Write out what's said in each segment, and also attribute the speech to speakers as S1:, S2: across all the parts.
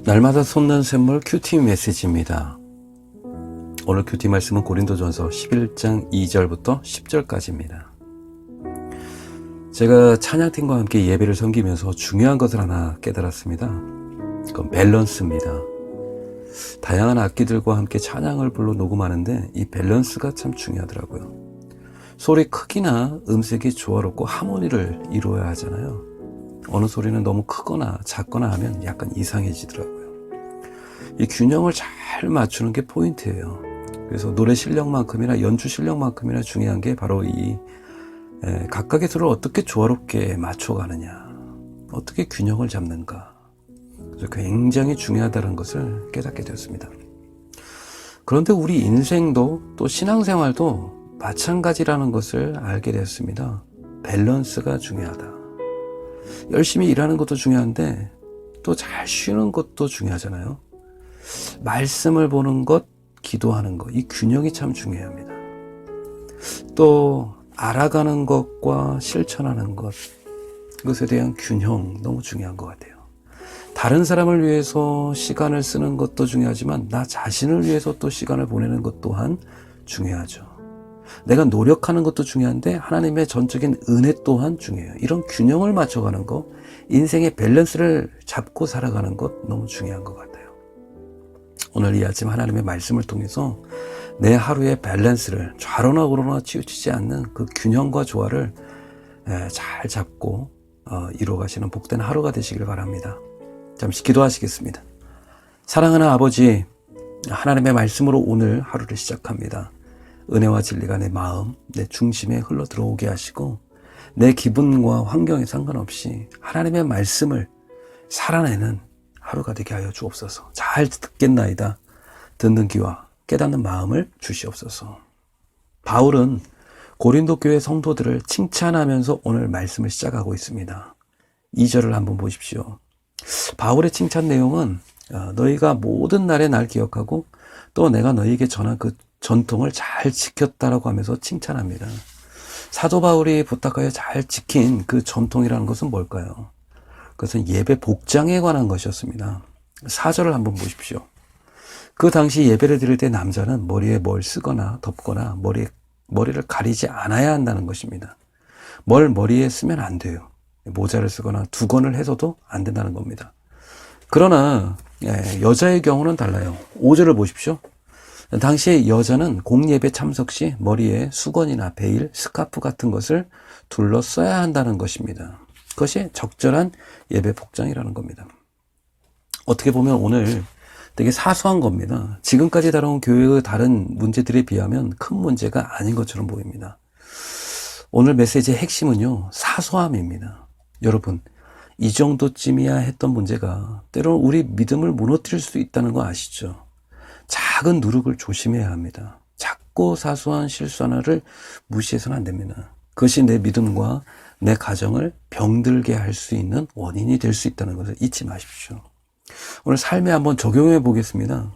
S1: 날마다 솟는 샘물 큐티 메시지입니다. 오늘 큐티 말씀은 고린도전서 11장 2절부터 10절까지입니다. 제가 찬양팀과 함께 예배를 섬기면서 중요한 것을 하나 깨달았습니다. 그건 밸런스입니다. 다양한 악기들과 함께 찬양을 불러 녹음하는데 이 밸런스가 참 중요하더라고요. 소리 크기나 음색이 조화롭고 하모니를 이루어야 하잖아요. 어느 소리는 너무 크거나 작거나 하면 약간 이상해지더라고요. 이 균형을 잘 맞추는 게 포인트예요. 그래서 노래 실력만큼이나 연주 실력만큼이나 중요한 게 바로 이 각각의 소리를 어떻게 조화롭게 맞춰가느냐, 어떻게 균형을 잡는가, 그래서 굉장히 중요하다는 것을 깨닫게 되었습니다. 그런데 우리 인생도 또 신앙생활도 마찬가지라는 것을 알게 되었습니다. 밸런스가 중요하다. 열심히 일하는 것도 중요한데 또 잘 쉬는 것도 중요하잖아요. 말씀을 보는 것, 기도하는 것, 이 균형이 참 중요합니다. 또 알아가는 것과 실천하는 것, 그것에 대한 균형 너무 중요한 것 같아요. 다른 사람을 위해서 시간을 쓰는 것도 중요하지만 나 자신을 위해서 또 시간을 보내는 것 또한 중요하죠. 내가 노력하는 것도 중요한데 하나님의 전적인 은혜 또한 중요해요. 이런 균형을 맞춰가는 것, 인생의 밸런스를 잡고 살아가는 것 너무 중요한 것 같아요. 오늘 이 아침 하나님의 말씀을 통해서 내 하루의 밸런스를 좌로나 우로나 치우치지 않는 그 균형과 조화를 잘 잡고 이루어가시는 복된 하루가 되시길 바랍니다. 잠시 기도하시겠습니다. 사랑하는 아버지, 하나님의 말씀으로 오늘 하루를 시작합니다. 은혜와 진리가 내 마음, 내 중심에 흘러 들어오게 하시고 내 기분과 환경에 상관없이 하나님의 말씀을 살아내는 하루가 되게 하여 주옵소서. 잘 듣겠나이다. 듣는 귀와 깨닫는 마음을 주시옵소서. 바울은 고린도 교회 성도들을 칭찬하면서 오늘 말씀을 시작하고 있습니다. 2절을 한번 보십시오. 바울의 칭찬 내용은 너희가 모든 날에 날 기억하고 또 내가 너희에게 전한 그 전통을 잘 지켰다라고 하면서 칭찬합니다. 사도 바울이 부탁하여 잘 지킨 그 전통이라는 것은 뭘까요? 그것은 예배 복장에 관한 것이었습니다. 4절을 한번 보십시오. 그 당시 예배를 드릴 때 남자는 머리에 뭘 쓰거나 덮거나 머리를 가리지 않아야 한다는 것입니다. 뭘 머리에 쓰면 안 돼요. 모자를 쓰거나 두건을 해서도 안 된다는 겁니다. 그러나 여자의 경우는 달라요. 5절을 보십시오. 당시에 여자는 공예배 참석 시 머리에 수건이나 베일, 스카프 같은 것을 둘러써야 한다는 것입니다. 그것이 적절한 예배 복장이라는 겁니다. 어떻게 보면 오늘 되게 사소한 겁니다. 지금까지 다뤄온 교회의 다른 문제들에 비하면 큰 문제가 아닌 것처럼 보입니다. 오늘 메시지의 핵심은요, 사소함입니다. 여러분, 이 정도쯤이야 했던 문제가 때로는 우리 믿음을 무너뜨릴 수 있다는 거 아시죠? 작은 누룩을 조심해야 합니다. 작고 사소한 실수 하나를 무시해서는 안 됩니다. 그것이 내 믿음과 내 가정을 병들게 할 수 있는 원인이 될 수 있다는 것을 잊지 마십시오. 오늘 삶에 한번 적용해 보겠습니다.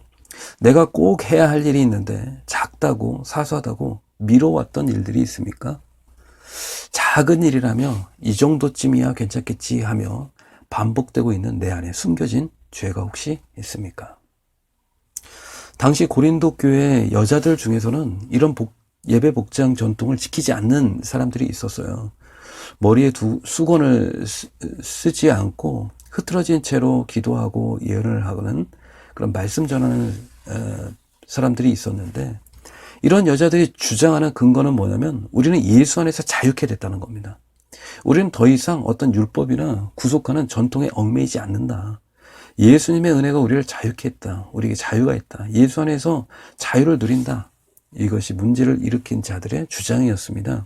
S1: 내가 꼭 해야 할 일이 있는데 작다고 사소하다고 미뤄왔던 일들이 있습니까? 작은 일이라며 이 정도쯤이야 괜찮겠지 하며 반복되고 있는 내 안에 숨겨진 죄가 혹시 있습니까? 당시 고린도 교회 여자들 중에서는 이런 예배 복장 전통을 지키지 않는 사람들이 있었어요. 머리에 수건을 쓰지 않고 흐트러진 채로 기도하고 예언을 하는 그런 말씀 전하는 사람들이 있었는데, 이런 여자들이 주장하는 근거는 뭐냐면 우리는 예수 안에서 자유케 됐다는 겁니다. 우리는 더 이상 어떤 율법이나 구속하는 전통에 얽매이지 않는다. 예수님의 은혜가 우리를 자유케 했다. 우리에게 자유가 있다. 예수 안에서 자유를 누린다. 이것이 문제를 일으킨 자들의 주장이었습니다.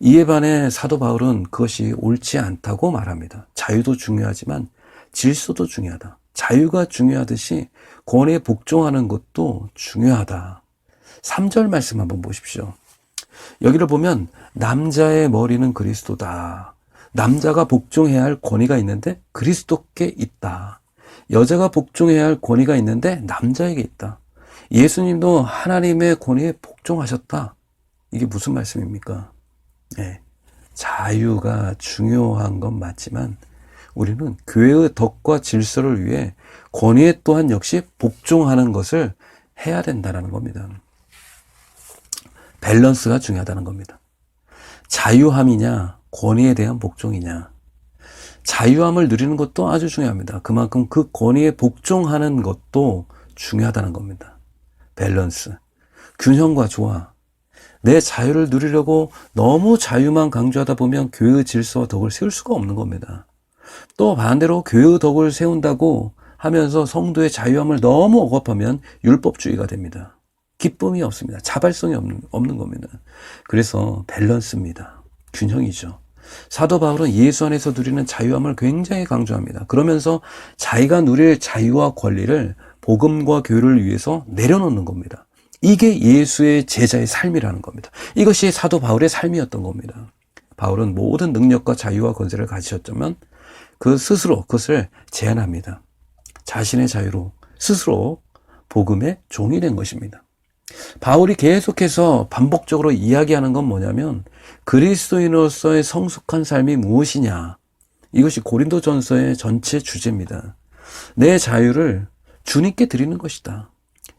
S1: 이에 반해 사도 바울은 그것이 옳지 않다고 말합니다. 자유도 중요하지만 질서도 중요하다. 자유가 중요하듯이 권위에 복종하는 것도 중요하다. 3절 말씀 한번 보십시오. 여기를 보면 남자의 머리는 그리스도다. 남자가 복종해야 할 권위가 있는데 그리스도께 있다. 여자가 복종해야 할 권위가 있는데 남자에게 있다. 예수님도 하나님의 권위에 복종하셨다. 이게 무슨 말씀입니까? 자유가 중요한 건 맞지만 우리는 교회의 덕과 질서를 위해 권위에 또한 역시 복종하는 것을 해야 된다는 겁니다. 밸런스가 중요하다는 겁니다. 자유함이냐 권위에 대한 복종이냐. 자유함을 누리는 것도 아주 중요합니다. 그만큼 그 권위에 복종하는 것도 중요하다는 겁니다. 밸런스, 균형과 조화. 내 자유를 누리려고 너무 자유만 강조하다 보면 교회의 질서와 덕을 세울 수가 없는 겁니다. 또 반대로 교회의 덕을 세운다고 하면서 성도의 자유함을 너무 억압하면 율법주의가 됩니다. 기쁨이 없습니다. 자발성이 없는 겁니다. 그래서 밸런스입니다. 균형이죠. 사도 바울은 예수 안에서 누리는 자유함을 굉장히 강조합니다. 그러면서 자기가 누릴 자유와 권리를 복음과 교회를 위해서 내려놓는 겁니다. 이게 예수의 제자의 삶이라는 겁니다. 이것이 사도 바울의 삶이었던 겁니다. 바울은 모든 능력과 자유와 권세를 가지셨지만 그 스스로 그것을 제한합니다. 자신의 자유로 스스로 복음의 종이 된 것입니다. 바울이 계속해서 반복적으로 이야기하는 건 뭐냐면 그리스도인으로서의 성숙한 삶이 무엇이냐. 이것이 고린도전서의 전체 주제입니다. 내 자유를 주님께 드리는 것이다.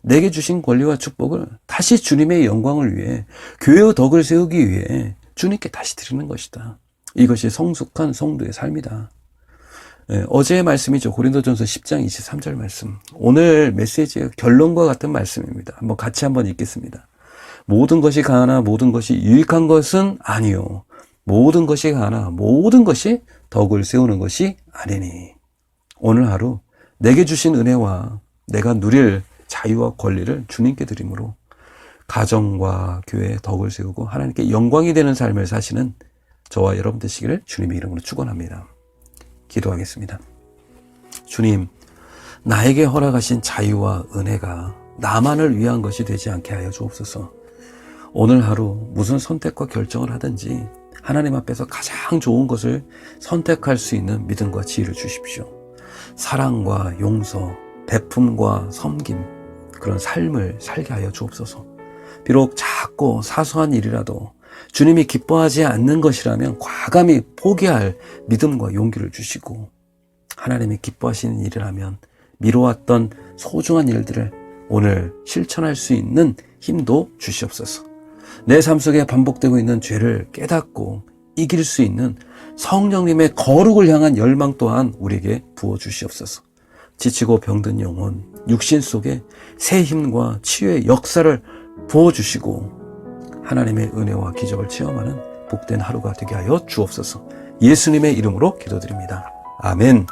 S1: 내게 주신 권리와 축복을 다시 주님의 영광을 위해 교회의 덕을 세우기 위해 주님께 다시 드리는 것이다. 이것이 성숙한 성도의 삶이다. 어제의 말씀이죠. 고린도전서 10장 23절 말씀. 오늘 메시지의 결론과 같은 말씀입니다. 같이 한번 읽겠습니다. 모든 것이 가하나 모든 것이 유익한 것은 아니요. 모든 것이 가하나 모든 것이 덕을 세우는 것이 아니니. 오늘 하루 내게 주신 은혜와 내가 누릴 자유와 권리를 주님께 드림으로 가정과 교회의 덕을 세우고 하나님께 영광이 되는 삶을 사시는 저와 여러분 되시기를 주님의 이름으로 축원합니다. 기도하겠습니다. 주님, 나에게 허락하신 자유와 은혜가 나만을 위한 것이 되지 않게 하여 주옵소서. 오늘 하루 무슨 선택과 결정을 하든지 하나님 앞에서 가장 좋은 것을 선택할 수 있는 믿음과 지혜를 주십시오. 사랑과 용서, 베품과 섬김, 그런 삶을 살게 하여 주옵소서. 비록 작고 사소한 일이라도 주님이 기뻐하지 않는 것이라면 과감히 포기할 믿음과 용기를 주시고, 하나님이 기뻐하시는 일이라면 미뤄왔던 소중한 일들을 오늘 실천할 수 있는 힘도 주시옵소서. 내 삶 속에 반복되고 있는 죄를 깨닫고 이길 수 있는 성령님의 거룩을 향한 열망 또한 우리에게 부어주시옵소서. 지치고 병든 영혼, 육신 속에 새 힘과 치유의 역사를 부어주시고 하나님의 은혜와 기적을 체험하는 복된 하루가 되게 하여 주옵소서. 예수님의 이름으로 기도드립니다. 아멘.